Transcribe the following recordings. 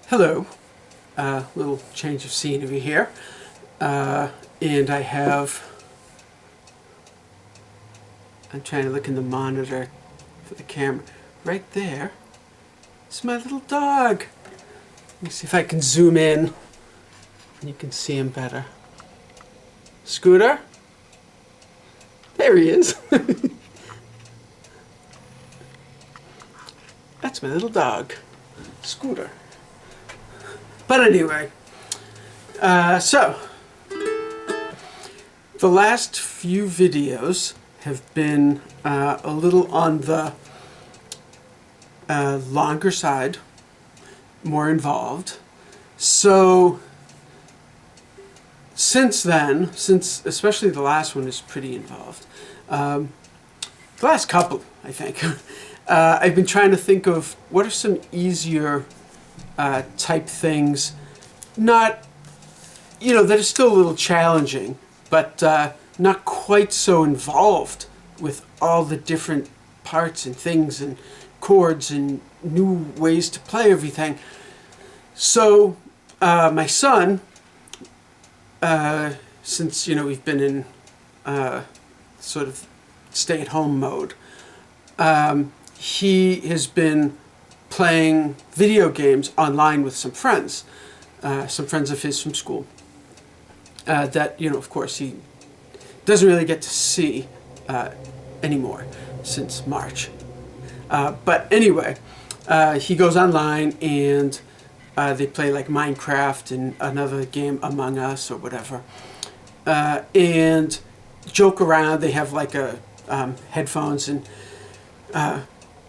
Hello, little change of scenery here, and I'm trying to look in the monitor for the camera. Right there, it's my little dog. Let me see if I can zoom in and you can see him better. Scooter? There he is. That's my little dog, Scooter. But anyway, so the last few videos have been a little on the longer side, more involved. So since then, especially the last one is pretty involved, the last couple, I think, I've been trying to think of what are some easier type things, not, that are still a little challenging, but not quite so involved with all the different parts and things and chords and new ways to play everything. So my son, since we've been in sort of stay-at-home mode, he has been playing video games online with some friends of his from school that, of course, he doesn't really get to see anymore since March. But anyway, he goes online and they play like Minecraft and another game, Among Us or whatever, and joke around. They have like a headphones and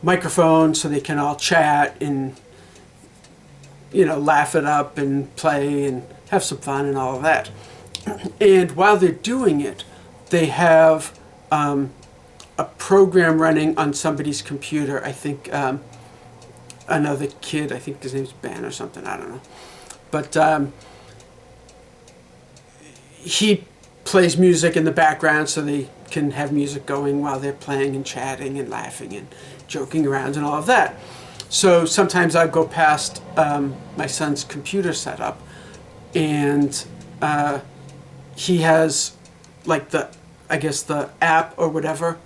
microphone so they can all chat and laugh it up and play and have some fun and all of that. And while they're doing it, they have a program running on somebody's computer. I think another kid, I think his name's Ben or something, I don't know, but he plays music in the background so they can have music going while they're playing and chatting and laughing and joking around and all of that. So sometimes I go past my son's computer setup, and he has like the app or whatever,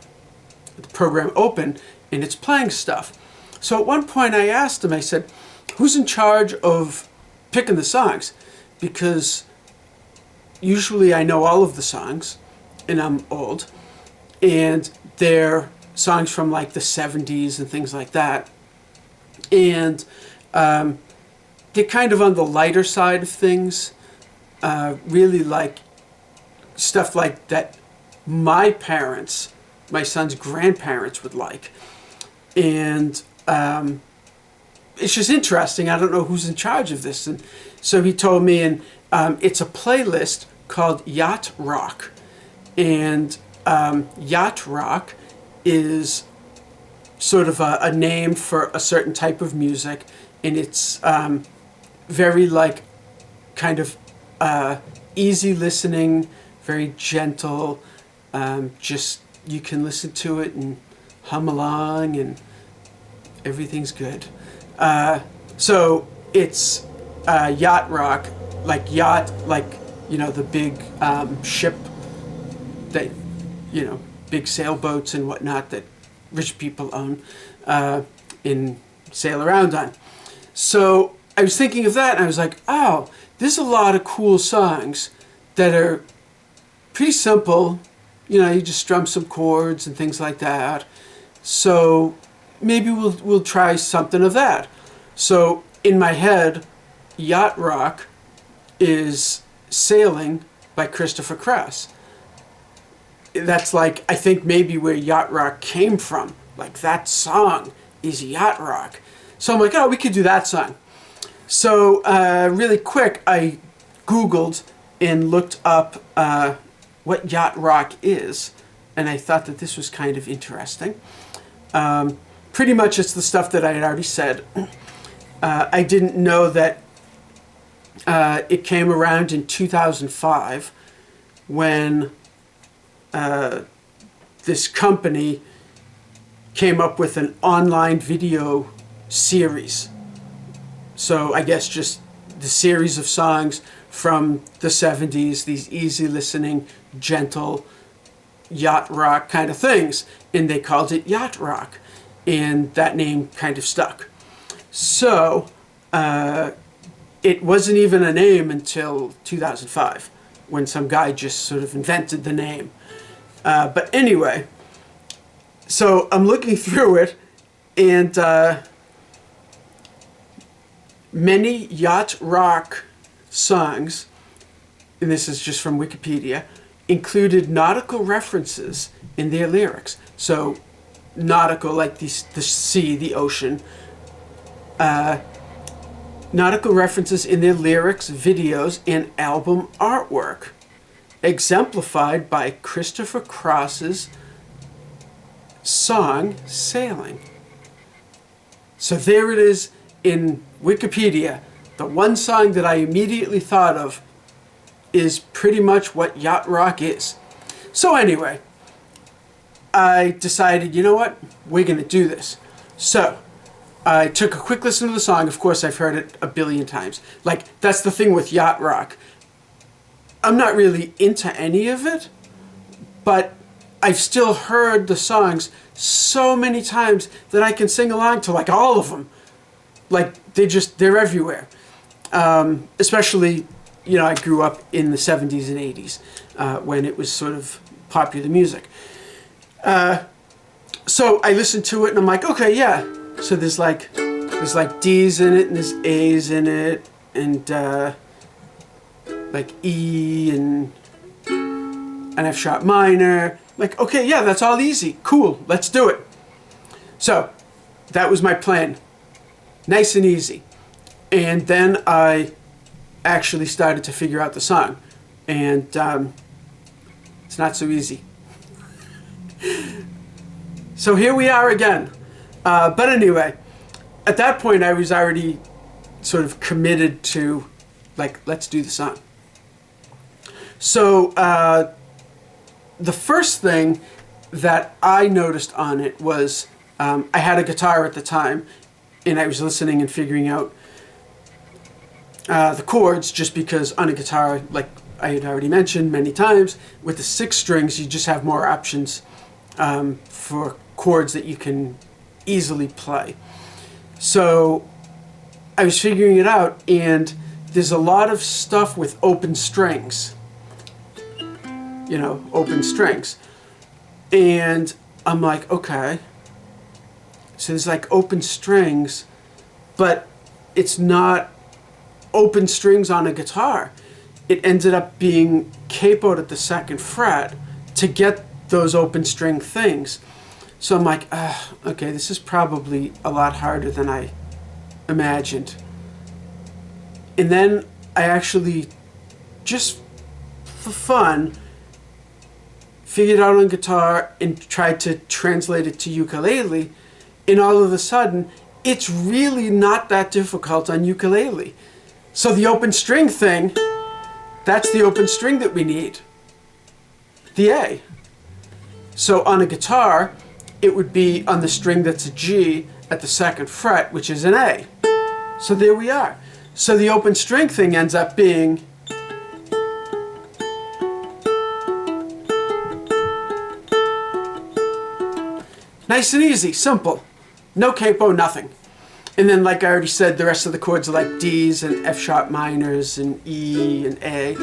the program open, and it's playing stuff. So at one point I asked him, I said, who's in charge of picking the songs? Because usually I know all of the songs, and I'm old, and they're songs from like the 70s and things like that. And they're kind of on the lighter side of things, really like stuff like that my parents, my son's grandparents would like. And it's just interesting. I don't know who's in charge of this. And so he told me, and it's a playlist called Yacht Rock. And Yacht Rock is sort of a name for a certain type of music, and it's very like kind of easy listening, very gentle, just you can listen to it and hum along and everything's good. So it's Yacht Rock, like yacht, like the big ship that big sailboats and whatnot that rich people own and sail around on. So I was thinking of that, and I was like, oh, there's a lot of cool songs that are pretty simple. You just strum some chords and things like that. So maybe we'll try something of that. So in my head, Yacht Rock is Sailing by Christopher Cross. That's like, I think maybe where Yacht Rock came from. Like that song is Yacht Rock. So I'm like, oh, we could do that song. So really quick, I Googled and looked up what Yacht Rock is, and I thought that this was kind of interesting. Pretty much it's the stuff that I had already said. I didn't know that it came around in 2005 when this company came up with an online video series So I guess just the series of songs from the 70s, these easy listening, gentle yacht rock kind of things. And they called it Yacht Rock. And that name kind of stuck. So it wasn't even a name until 2005 when some guy just sort of invented the name. But anyway, so I'm looking through it, and many yacht rock songs, and this is just from Wikipedia, included nautical references in their lyrics. So nautical, like the sea, the ocean. Nautical references in their lyrics, videos, and album artwork, exemplified by Christopher Cross's song Sailing. So there it is in Wikipedia. The one song that I immediately thought of is pretty much what yacht rock is. So anyway, I decided, you know what, we're going to do this. So I took a quick listen to the song. Of course, I've heard it a billion times. Like, that's the thing with yacht rock. I'm not really into any of it, but I've still heard the songs so many times that I can sing along to like all of them. Like, they're everywhere. Especially, you know, I grew up in the 70s and 80s when it was sort of popular music. So I listened to it and I'm like, okay, yeah. So there's like D's in it and there's A's in it and like E and an F sharp minor. Like, okay, yeah, that's all easy. Cool, let's do it. So that was my plan. Nice and easy. And then I actually started to figure out the song. And it's not so easy. So here we are again. But anyway, at that point I was already sort of committed to, like, let's do the song. So the first thing that I noticed on it was I had a guitar at the time, and I was listening and figuring out the chords, just because on a guitar, like I had already mentioned many times, with the 6 strings you just have more options for chords that you can easily play. So I was figuring it out, and there's a lot of stuff with open strings. You know, open strings. And I'm like, okay. So there's like open strings, but it's not open strings on a guitar. It ended up being capoed at the 2nd fret to get those open string things. So I'm like, okay, this is probably a lot harder than I imagined. And then I actually, just for fun, figured out on guitar and tried to translate it to ukulele, and all of a sudden, it's really not that difficult on ukulele. So the open string thing, that's the open string that we need, the A. So on a guitar, it would be on the string that's a G at the 2nd fret, which is an A. So there we are. So the open string thing ends up being nice and easy, simple. No capo, nothing. And then, like I already said, the rest of the chords are like D's and F sharp minors and E and A,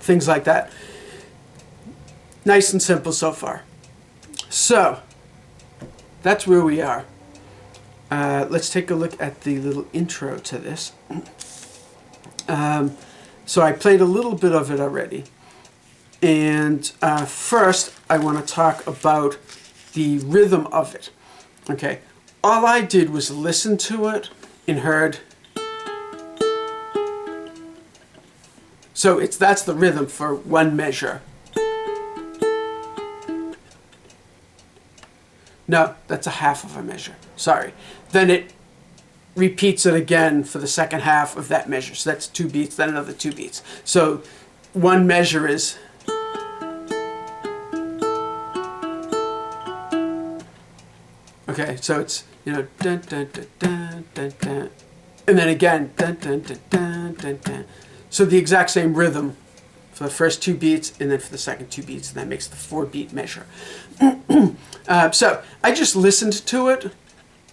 things like that. Nice and simple so far. So, that's where we are. Let's take a look at the little intro to this. So I played a little bit of it already. And first, I want to talk about the rhythm of it. Okay, all I did was listen to it and heard. So that's the rhythm for one measure. No, that's a half of a measure. Sorry. Then it repeats it again for the 2nd half of that measure. So that's 2 beats, then another 2 beats. So one measure is. Okay, so it's, you know, dun dun dun dun dun dun and then again, dun, dun, dun, dun, dun, dun. So the exact same rhythm for the first 2 beats, and then for the second 2 beats, and that makes the 4-beat measure. So I just listened to it,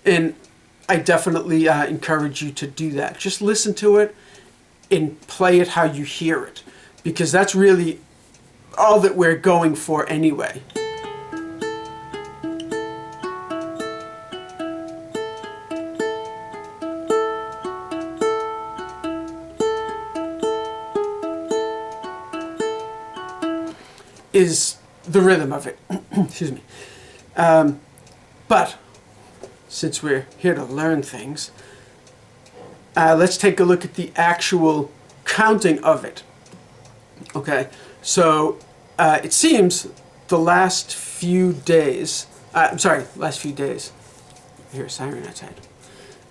and I definitely encourage you to do that. Just listen to it and play it how you hear it, because that's really all that we're going for anyway. Is the rhythm of it. Excuse me. But since we're here to learn things, let's take a look at the actual counting of it. Okay, so it seems the last few days, last few days. Here, siren outside.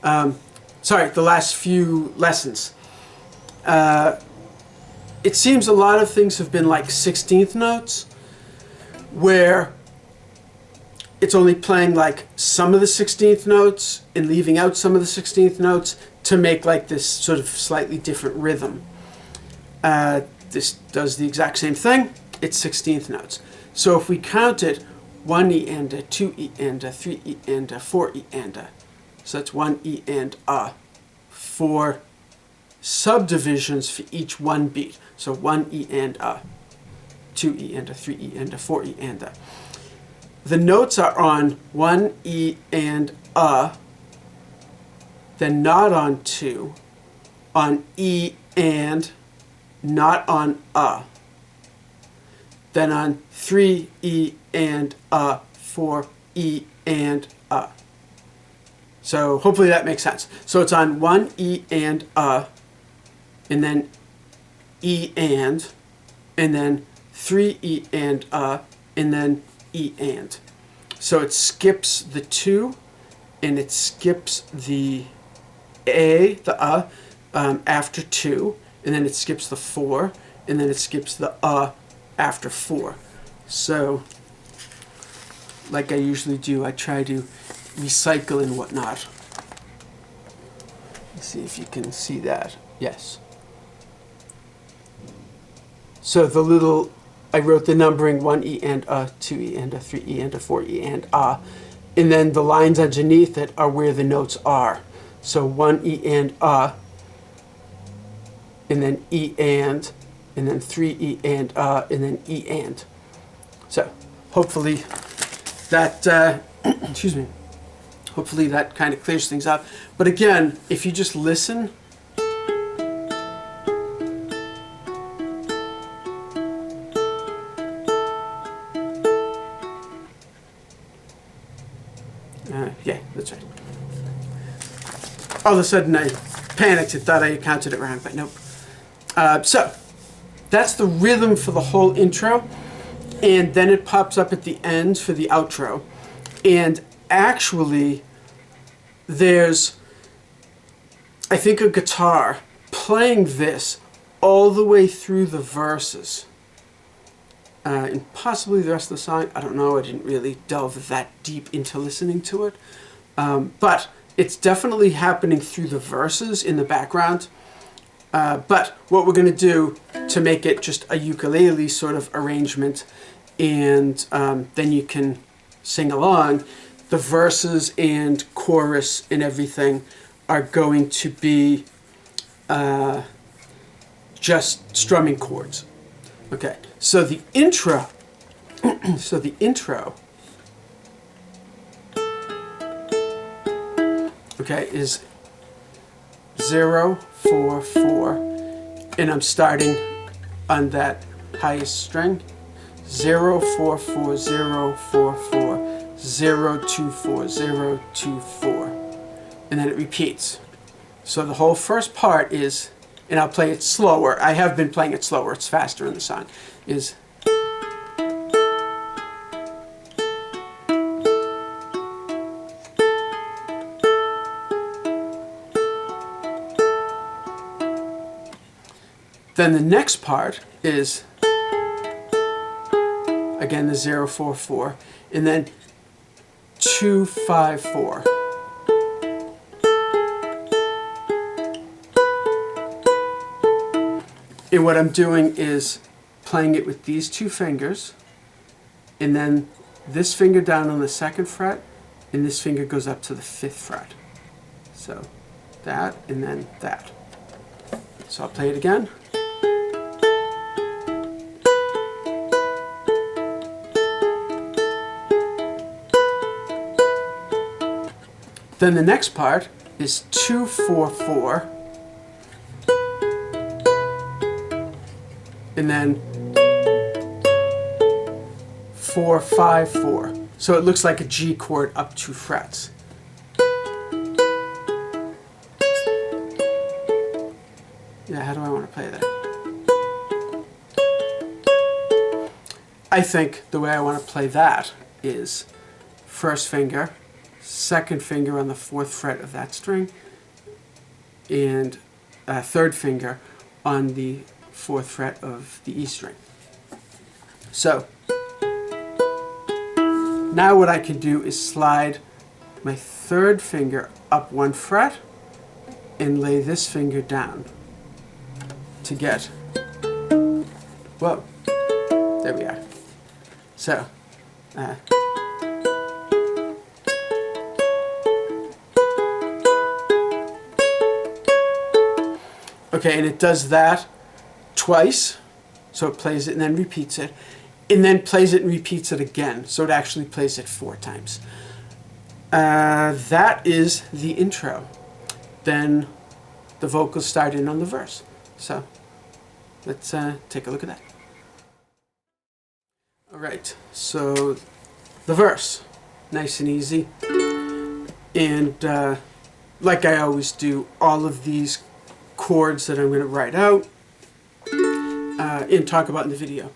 The last few lessons. It seems a lot of things have been like 16th notes, where it's only playing like some of the 16th notes and leaving out some of the 16th notes to make like this sort of slightly different rhythm. This does the exact same thing. It's 16th notes. So if we count it, 1 E and a, 2 E and a, 3 E and a, 4 E and a. So that's 1 E and a. 4 subdivisions for each 1 beat. So 1 E and a, 2 E and a, 3 E and a, 4 E and a. The notes are on 1 E and a, then not on 2, on E and, not on a, then on 3 E and a, 4 E and a. So hopefully that makes sense. So it's on 1 E and a, and then E and then 3 E and a, and then E and. So it skips the 2, and it skips the A, the after 2, and then it skips the 4, and then it skips the after 4. So, like I usually do, I try to recycle and whatnot. Let's see if you can see that. Yes. So the little, I wrote the numbering 1 E and a, 2 E and a, 3 E and a, 4 E and a. And then the lines underneath it are where the notes are. So 1 E and a, and then E and then 3 E and then E and. So hopefully that, excuse me, hopefully that kind of clears things up. But again, if you just listen, yeah, that's right. All of a sudden I panicked and thought I counted it wrong, but nope. So that's the rhythm for the whole intro, and then it pops up at the end for the outro. And actually there's, I think, a guitar playing this all the way through the verses. And possibly the rest of the song, I don't know, I didn't really delve that deep into listening to it. But it's definitely happening through the verses in the background. But what we're going to do to make it just a ukulele sort of arrangement, and then you can sing along, the verses and chorus and everything are going to be just strumming chords. Okay, so the intro, okay, is 0, 4, 4, and I'm starting on that highest string. 0, 4, 4, 0, 4, 4, 0, 2, 4, 0, 2, 4, and then it repeats. So the whole first part is, and I'll play it slower. I have been playing it slower. It's faster in the song. Is then the next part is again the 0, 4, 4, and then 2, 5, 4. And what I'm doing is playing it with these two fingers, and then this finger down on the 2nd fret, and this finger goes up to the 5th fret. So that, and then that. So I'll play it again. Then the next part is 2, 4, 4, and then 4, 5, 4. So it looks like a G chord up 2 frets. Yeah, how do I want to play that? I think the way I want to play that is 1st finger, 2nd finger on the 4th fret of that string, and 3rd finger on the 4th fret of the E string. So now what I can do is slide my 3rd finger up 1 fret and lay this finger down to get, whoa, there we are. So, okay, and it does that twice, so it plays it and then repeats it, and then plays it and repeats it again, so it actually plays it 4 times. That is the intro. Then the vocals start in on the verse. So let's take a look at that. Alright, so the verse, nice and easy. And like I always do, all of these chords that I'm going to write out and talk about in the video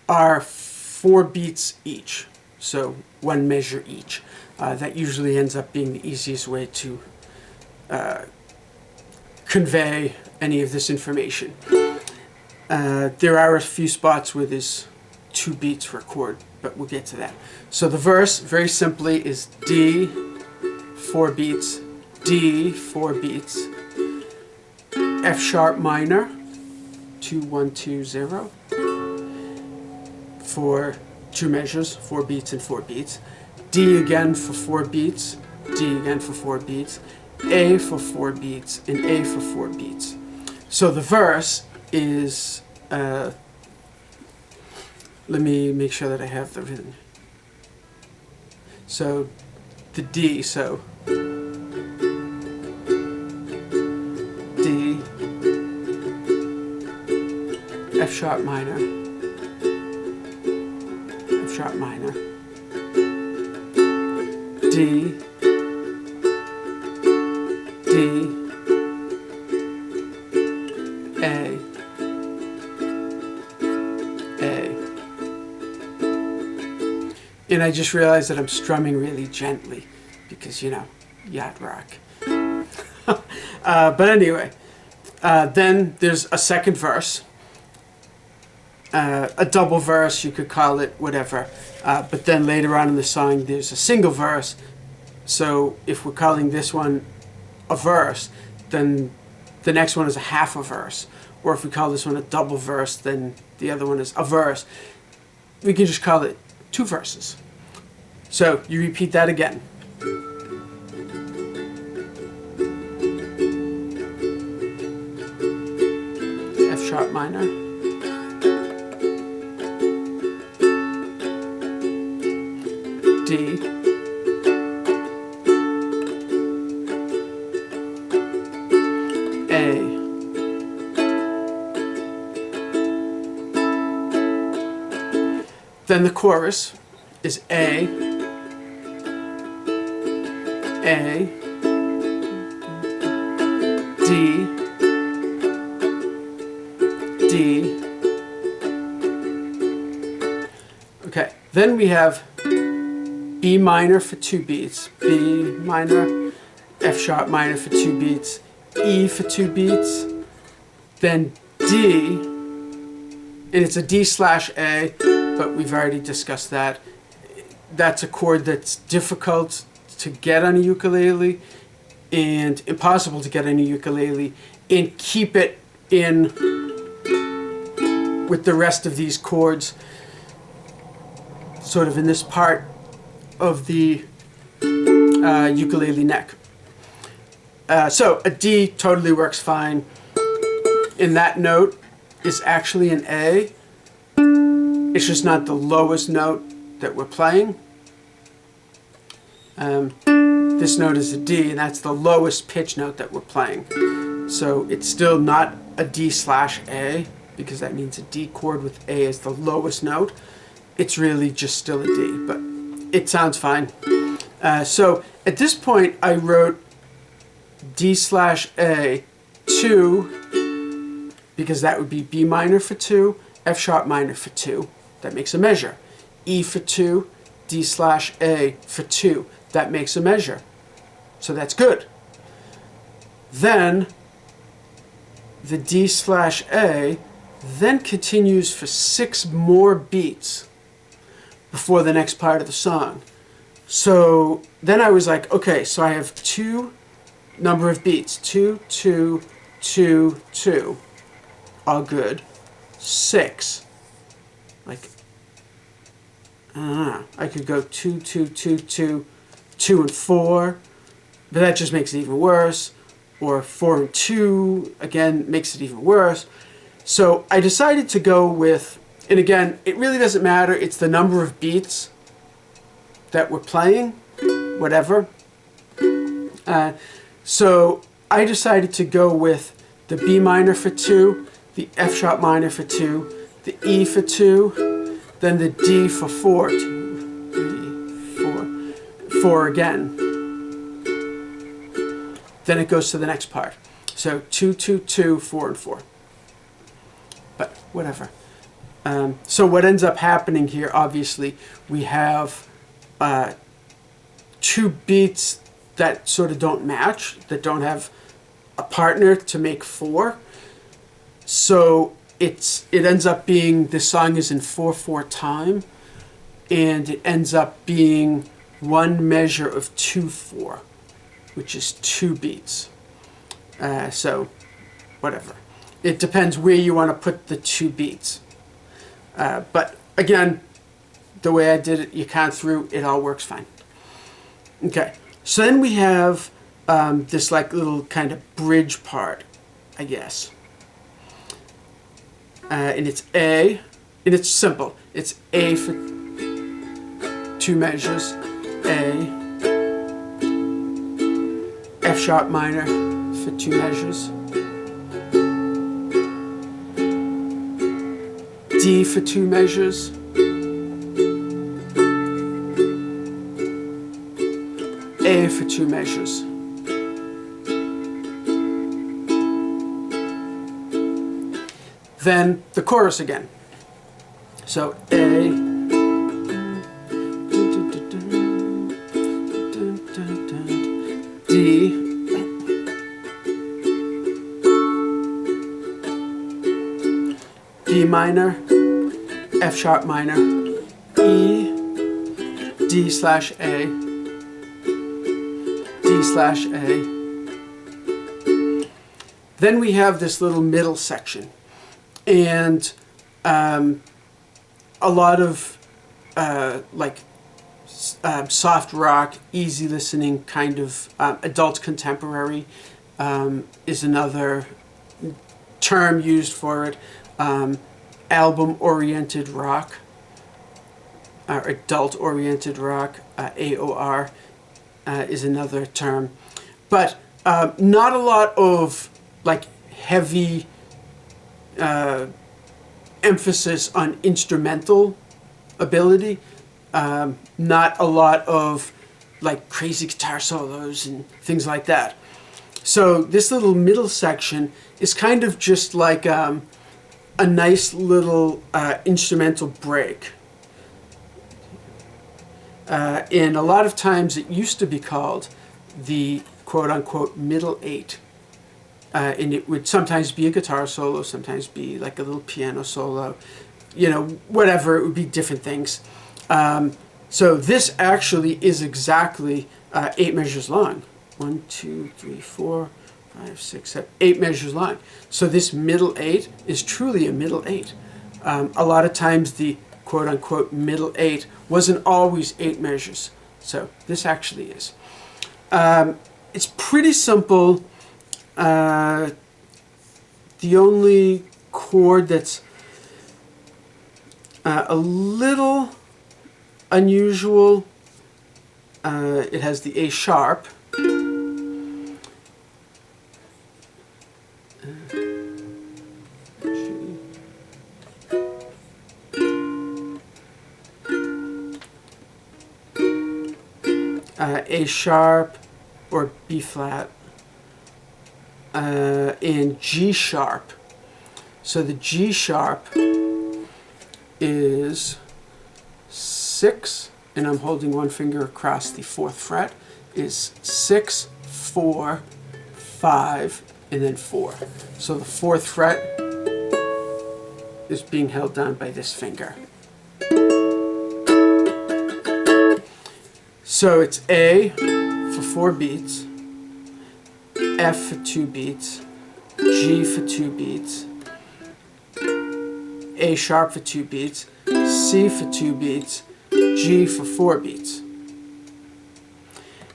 are 4 beats each, so 1 measure each. That usually ends up being the easiest way to convey any of this information. There are a few spots where there's 2 beats per chord, but we'll get to that. So the verse, very simply, is D, 4 beats, D, 4 beats, F sharp minor, 2, 1, 2, 0, for 2 measures, 4 beats and 4 beats, D again for 4 beats, D again for 4 beats, A for 4 beats, and A for 4 beats. So the verse is, let me make sure that I have the rhythm. So the D, so D, F sharp minor, F sharp minor, D, D, A, A. And I just realized that I'm strumming really gently because, you know, Yacht Rock. But anyway, then there's a 2nd verse, a double verse, you could call it, whatever. But then later on in the song, there's a single verse. So if we're calling this one a verse, then the next one is a half a verse. Or if we call this one a double verse, then the other one is a verse. We can just call it 2 verses. So you repeat that again. F sharp minor, D, A, then the chorus is A, D, D. Okay, then we have B minor for 2 beats, B minor, F sharp minor for 2 beats, E for 2 beats, then D, and it's a D/A, but we've already discussed that. That's a chord that's difficult to get on a ukulele and impossible to get on a ukulele and keep it in with the rest of these chords sort of in this part of the ukulele neck. So a D totally works fine. And that note is actually an A. It's just not the lowest note that we're playing. This note is a D, and that's the lowest pitch note that we're playing. So it's still not a D/A, because that means a D chord with A as the lowest note. It's really just still a D, but it sounds fine. So at this point, I wrote D/A 2, because that would be B minor for 2, F sharp minor for 2. That makes a measure. E for 2, D/A for 2. That makes a measure. So that's good. Then the D/A then continues for 6 more beats before the next part of the song. So then I was like, okay, so I have 2 number of beats. 2, 2, 2, 2. All good. 6. Like, I could go 2, 2, 2, 2, 2 and 4, but that just makes it even worse. Or 4 and 2, again, makes it even worse. So I decided to go with, and again, it really doesn't matter, it's the number of beats that we're playing, whatever. So I decided to go with the B minor for 2, the F sharp minor for 2, the E for 2, then the D for 4, 2, 3, 4, 4 again. Then it goes to the next part. So 2, 2, 2, 4, and 4. But whatever. So what ends up happening here, obviously, we have 2 beats that sort of don't match, that don't have a partner to make 4. So it ends up being, this song is in 4/4 time, and it ends up being 1 measure of 2/4, which is 2 beats. So whatever. It depends where you want to put the 2 beats. But again, the way I did it, you count through, it all works fine. Okay, so then we have this like little kind of bridge part, I guess. And it's A, and it's simple. It's A for 2 measures, A, F sharp minor for 2 measures, D for 2 measures, A for 2 measures. Then the chorus again. So A, D, B minor, F sharp minor, E, D/A, D/A. Then we have this little middle section. And a lot of soft rock, easy listening kind of adult contemporary is another term used for it. Album-oriented rock, or adult-oriented rock, AOR is another term. But not a lot of like heavy emphasis on instrumental ability, not a lot of like crazy guitar solos and things like that. So this little middle section is kind of just like a nice little instrumental break. And a lot of times it used to be called the quote-unquote middle 8. And it would sometimes be a guitar solo, sometimes be like a little piano solo, you know, whatever, it would be different things. So this actually is exactly 8 measures long. 1, 2, 3, 4, 5, 6, 7, 8 measures long. So this middle 8 is truly a middle 8. A lot of times the quote-unquote middle 8 wasn't always 8 measures. So this actually is. It's pretty simple. The only chord that's a little unusual, it has the A sharp. A sharp or B flat, and G sharp. So the G sharp is 6, and I'm holding one finger across the 4th fret, is 6, 4, 5, and then 4. So the 4th fret is being held down by this finger. So it's A for 4 beats, F for 2 beats, G for 2 beats, A sharp for 2 beats, C for 2 beats, G for 4 beats.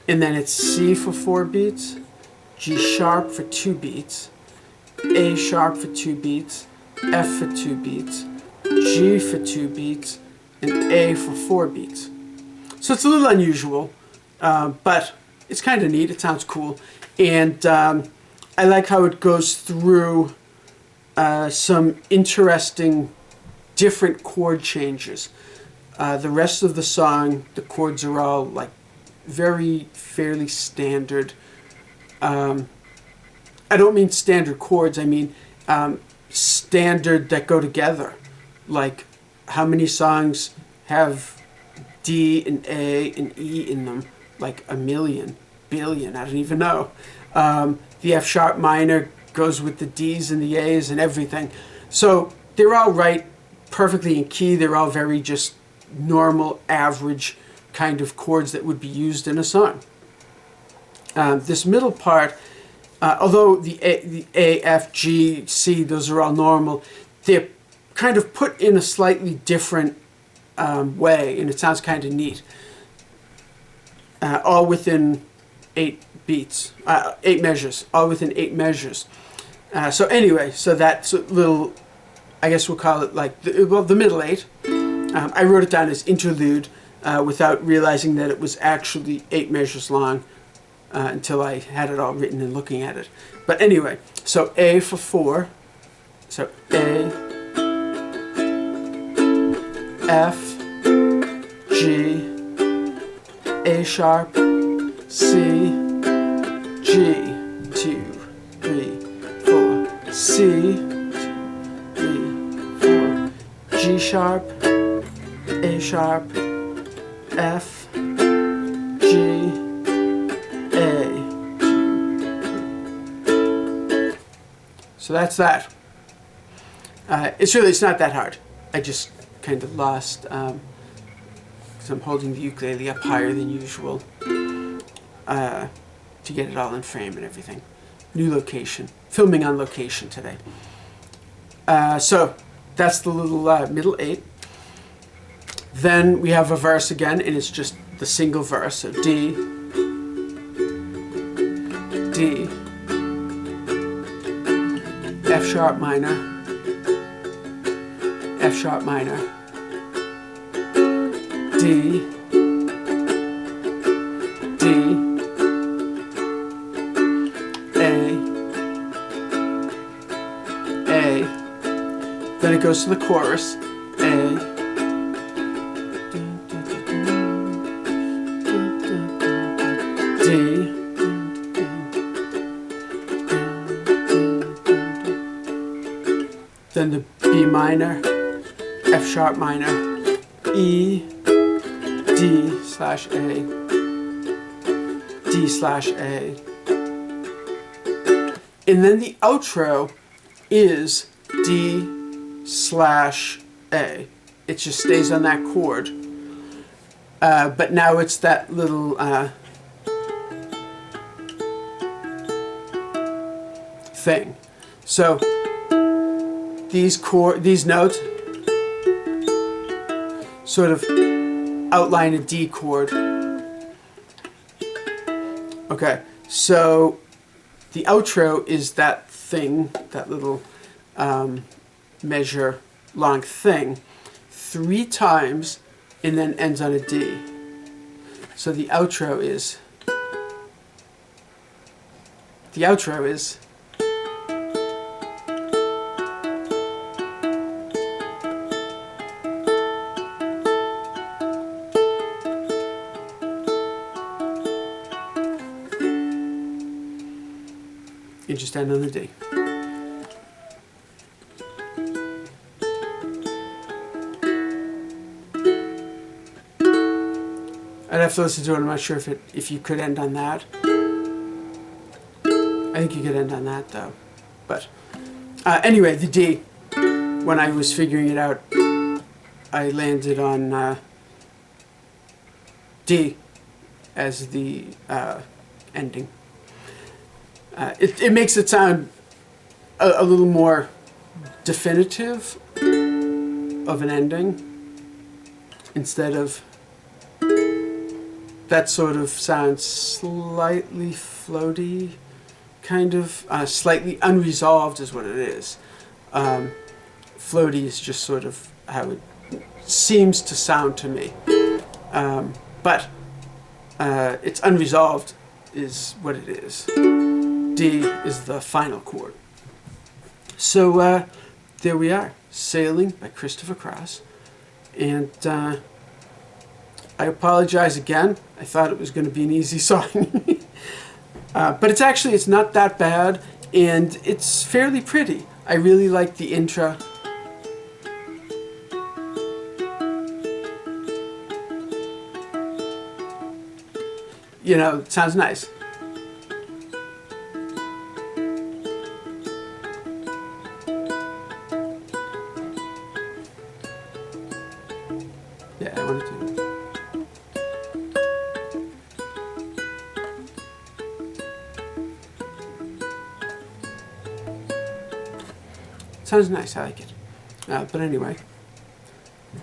And then it's C for 4 beats, G sharp for 2 beats, A sharp for 2 beats, F for 2 beats, G for 2 beats, and A for 4 beats. So it's a little unusual, but it's kind of neat. It sounds cool. And I like how it goes through some interesting different chord changes. The rest of the song, the chords are all like fairly standard. I don't mean standard chords, I mean standard that go together. Like how many songs have D and A and E in them? Like a million, billion, I don't even know. The F sharp minor goes with the D's and the A's and everything. So they're all right perfectly in key. They're all very just normal, average kind of chords that would be used in a song. This middle part, although the A, F, G, C, those are all normal, they're kind of put in a slightly different way, and it sounds kind of neat. All within 8 beats, 8 measures, all within 8 measures. So anyway, so that's a little, I guess we'll call it like, the middle 8. I wrote it down as interlude without realizing that it was actually 8 measures long until I had it all written and looking at it. But anyway, so A for 4, so A, F, G, A sharp, C, G, 2, 3, 4, C, 2, 3, 4, G sharp, A sharp, F, G, A. So that's that. It's not that hard. I just kind of lost because I'm holding the ukulele up higher than usual to get it all in frame and everything. New location, filming on location today. So that's the little middle 8. Then we have a verse again, and it's just the single verse. So D, D, F sharp minor, F sharp minor, D, D, A, then it goes to the chorus, A, D, then the B minor, F sharp minor, E, D slash A, D slash A. And then the outro is D slash A. It just stays on that chord. But now it's that little thing. So these notes sort of outline a D chord. Okay, so the outro is that thing, that little measure long thing, 3 times and then ends on a D. So the outro is you just end on the D. I'd have to listen to it. I'm not sure if you could end on that. I think you could end on that though. But anyway, the D. When I was figuring it out, I landed on D as the ending. It makes it sound a little more definitive of an ending instead of that sort of sounds slightly floaty, kind of slightly unresolved is what it is. Floaty is just sort of how it seems to sound to me, but it's unresolved is what it is. D is the final chord. So there we are, Sailing by Christopher Cross. And I apologize again. I thought it was going to be an easy song. But it's not that bad, and it's fairly pretty. I really like the intro. You know, it sounds nice. Yeah, I wanted to. Sounds nice, I like it. But anyway,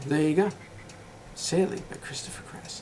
there you go. Sailing by Christopher Cross.